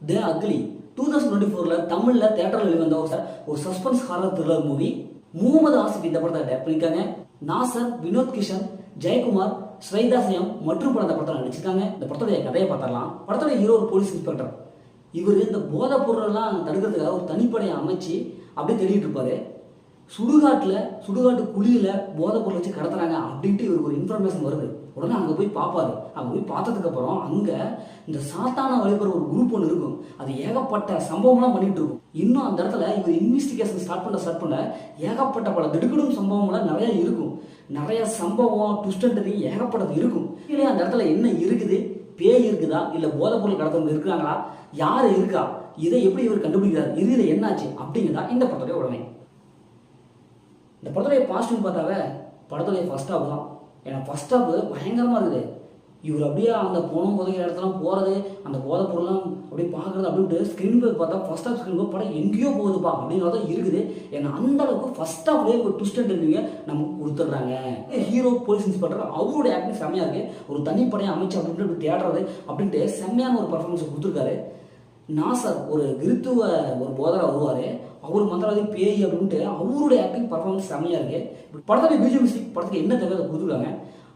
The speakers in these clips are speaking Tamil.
தி அக்லி 2024ல தமிழ்ல தியேட்டர்ல வெளிவந்த ஒரு suspense horror thriller movie. Mohammed Asif இந்த படத்தை டைரக்ட் பண்ணிருக்காங்க. நாசர், வினோத் கிஷன், ஜெயக்குமார், ஸ்வைதாசயம் மற்றும் படம் இந்த படத்தை நடிச்சிருக்காங்க. இந்த படத்துடைய கதையை பார்த்தரலாம். படத்துடைய ஹீரோ ஒரு போலீஸ் இன்ஸ்பெக்டர். இவர் இந்த போதை பொருளெல்லாம் தடுக்கிறதுக்காக ஒரு தனிப்படையை அமைச்சு அப்படியே தேடிட்டு இருப்பாரு. சுடுகாட்டு குழியில போதை பொருள் வச்சு கடத்துறாங்க அப்படின்ட்டு இவருக்கு ஒரு இன்ஃபர்மேஷன் வருது. உடனே அங்கே போய் பார்ப்பாரு. அங்கே போய் பார்த்ததுக்கு அப்புறம் அங்கே இந்த சாத்தான வழிபடுற ஒரு குரூப் ஒன்று இருக்கும். அது ஏகப்பட்ட சம்பவம்லாம் பண்ணிட்டு இருக்கும். இன்னும் அந்த இடத்துல இவர் இன்வெஸ்டிகேஷன் ஸ்டார்ட் பண்ண ஏகப்பட்ட பல திடுக்கிடும் சம்பவம்லாம் நிறைய இருக்கும். நிறைய சம்பவம் ட்விஸ்ட் ஏகப்பட்டது இருக்கும். இல்லை அந்த இடத்துல என்ன இருக்குது, பேய் இருக்குதா இல்லை போதை பொருள் கடத்தவங்க இருக்கிறாங்களா, யார் இருக்கா, இதை எப்படி இவர் கண்டுபிடிக்கிறார், இதில் என்னாச்சு அப்படிங்கிறதா இந்த படத்துடைய உடனே. இந்த படத்துடைய பாசிட்டிவ் பார்த்தாவே படத்துடைய ஃபர்ஸ்ட் ஹாஃப் தான். ஏன்னா ஃபர்ஸ்ட் ஹாஃப் பயங்கரமாக இருக்குது. இவர் அப்படியே அந்த புதைக்கிற இடத்துலாம் போகிறது, அந்த போதை பொருள்லாம் அப்படியே பார்க்குறது அப்படின்ட்டு ஸ்க்ரீன் பே பார்த்தா ஃபர்ஸ்ட் ஹாஃப் ஸ்க்ரீன் பே படம் எங்கேயோ போகுதுப்பா அப்படிங்கிறத இருக்குது. ஏன்னா அந்த அளவுக்கு ஃபர்ஸ்ட் ஹாஃப்லேயே ஒரு ட்விஸ்ட் நமக்கு கொடுத்துட்றாங்க. ஹீரோ போலீஸ் இன்ஸ்பெக்டர் அவருடைய ஆக்டிங் செம்மையாக இருக்குது. ஒரு தனிப்படையை அமைச்சு அப்படின்ட்டு தேடுறது அப்படின்ட்டு செம்மையான ஒரு பர்ஃபார்மன்ஸை கொடுத்துருக்காரு. நாசர் ஒரு கிறித்துவ ஒரு போதரா வருவார். அவர் மந்திரவாதி பேய் அப்படின்ட்டு அவருடைய ஆக்டிங் பர்ஃபார்மன்ஸ் செம்மையாக இருக்குது. படத்துடைய பிஜிஎம் மியூசிக் படத்துக்கு என்ன தேவை அதை கொடுத்துருக்காங்க.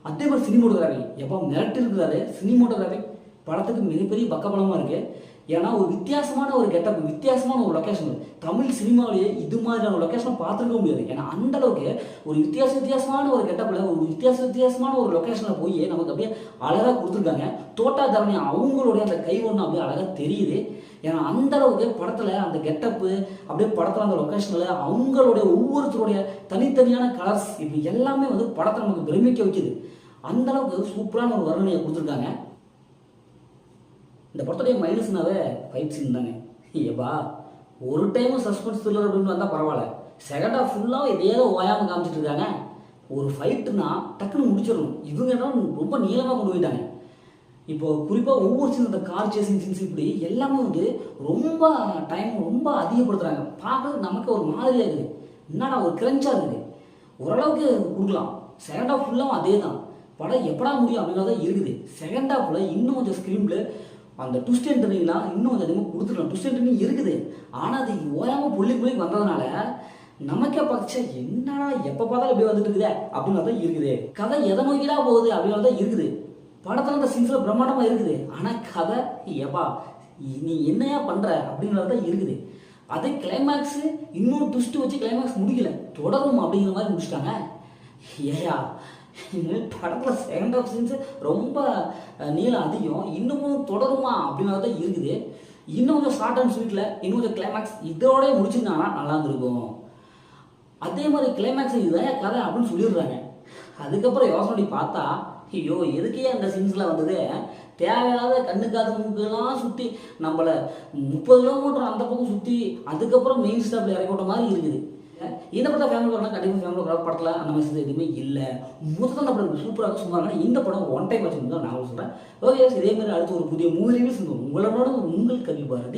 அதே மாதிரி சினிமோட்டோகிராஃபி எப்போ மிரட்டு இருக்கிறாரு. சினிமோட்டோகிராஃபி படத்துக்கு மிகப்பெரிய பக்கபலமாக இருக்குது. ஏன்னா ஒரு வித்தியாசமான ஒரு கெட்டப், வித்தியாசமான ஒரு லொக்கேஷன். தமிழ் சினிமாவிலேயே இது மாதிரியான லொக்கேஷனை பார்த்துருக்க முடியாது. ஏன்னா அந்த அளவுக்கு ஒரு வித்தியாசமான ஒரு கெட்டப்பில் ஒரு வித்தியாசமான ஒரு லொக்கேஷனில் போய் நமக்கு அப்படியே அழகாக கொடுத்துருக்காங்க. தோட்டா தரணி அவங்களுடைய அந்த கை ஒன்று அப்படியே அழகாக தெரியுது. ஏன்னா அந்த அளவுக்கு படத்தில் அந்த கெட்டப்பு அப்படியே படத்தில் அந்த லொக்கேஷனில் அவங்களுடைய ஒவ்வொருத்தருடைய தனித்தனியான கலர்ஸ் இப்படி எல்லாமே படத்தை நமக்கு பிரமிக்க வைக்குது. அந்த அளவுக்கு சூப்பரான ஒரு வர்ணனையை கொடுத்துருக்காங்க. இந்த படத்துடைய மைனஸ்னாவே ஃபைட் சீன் தாங்க. ஏப்பா ஒரு டைம் சஸ்பென்ஸ் த்ரில்லர் அப்படின்னு வந்தால் பரவாயில்ல, செகண்ட் ஹாஃப் ஃபுல்லாக இதே ஓயாமல் காமிச்சிட்டு இருக்காங்க. ஒரு ஃபைட்டுனா டக்குன்னு முடிச்சிடணும். இவங்க என்ன ரொம்ப நீளமாக கொண்டு போயிட்டாங்க. இப்போ குறிப்பாக ஒவ்வொரு சீன் இந்த கார் சேசிங் சீன்ஸ் இப்படி எல்லாமே ரொம்ப டைம் ரொம்ப அதிகப்படுத்துகிறாங்க. பார்க்கறது நமக்கு ஒரு மாதிரியாக இருக்குது. என்னடா ஒரு கிரன்ச்சாக இருக்குது. ஓரளவுக்கு கொடுக்கலாம். செகண்ட் ஹாஃப் ஃபுல்லாகவும் அதே தான். படம் எப்படா முடியும் அப்படின்னா தான் இருக்குது. செகண்ட் ஹாஃபில் இன்னும் கொஞ்சம் ஸ்க்ரீனில் அந்த ட்விஸ்ட் என்ட்ரிங்லாம் இன்னும் கொஞ்சம் அதிகமாக கொடுத்துக்கலாம். ட்விஸ்ட் என்ட்ரிங் இருக்குது. ஆனால் அது ஓயாமல் புள்ளி வந்ததுனால நமக்கே பார்த்துச்சா என்னடா எப்போ பார்த்தாலும் எப்படி வந்துட்டு இருக்குதே அப்படின்னு தான் இருக்குது. கதை எதை நோக்கிடா போகுது அப்படின்னு தான் இருக்குது. படத்தில் அந்த சீன்ஸில் பிரம்மாண்டமாக இருக்குது. ஆனால் கதை எப்பா நீ என்னையா பண்ணுற அப்படிங்கிறது தான் இருக்குது. அதே கிளைமேக்ஸு இன்னொரு ட்விஸ்ட்டு வச்சு கிளைமேக்ஸ் முடிக்கல, தொடரும் அப்படிங்கிற மாதிரி முடிச்சிட்டாங்க. ஏயா படத்தில் செகண்ட் ஆஃப் சீன்ஸு ரொம்ப நீளம் அதிகம், இன்னமும் தொடருமா அப்படிங்கிறது தான் இருக்குது. இன்னும் கொஞ்சம் ஷார்ட் அண்ட் ஸ்வீட்டில் இன்னும் கொஞ்சம் கிளைமேக்ஸ் இதோடய முடிச்சிருந்தாங்கன்னா நல்லா இருந்திருக்கும். அதே மாதிரி கிளைமேக்ஸ் இதுதான் கதை அப்படின்னு சொல்லிடுறாங்க. அதுக்கப்புறம் யோசனை பண்ணி பார்த்தா ஐயோ எதுக்கே அந்த சீன்ஸில் தேவையில்லாத கண்ணுக்காத மூக்கெல்லாம் சுற்றி நம்மளை 30 கிலோமீட்டர் அந்த பக்கம் சுற்றி அதுக்கப்புறம் மெயின் ஸ்டாப்பில் இறக்கோட்ட மாதிரி இருக்குது. இந்த படத்தை ஃபேமிலி வரலாம், கண்டிப்பாக ஃபேமிலி படத்தில் அந்த மாதிரி எதுவுமே இல்லை. முதல்ல படம் சூப்பராக சொன்னாங்க. இந்த படம் ஒன் டைம் வச்சுருந்து தான் நான் சொல்கிறேன். ஓகே, இதே மாதிரி அடுத்து ஒரு புதிய மூவி ரிவ்யூஸ் உங்களோட உங்கள் கல்வி பாரதி.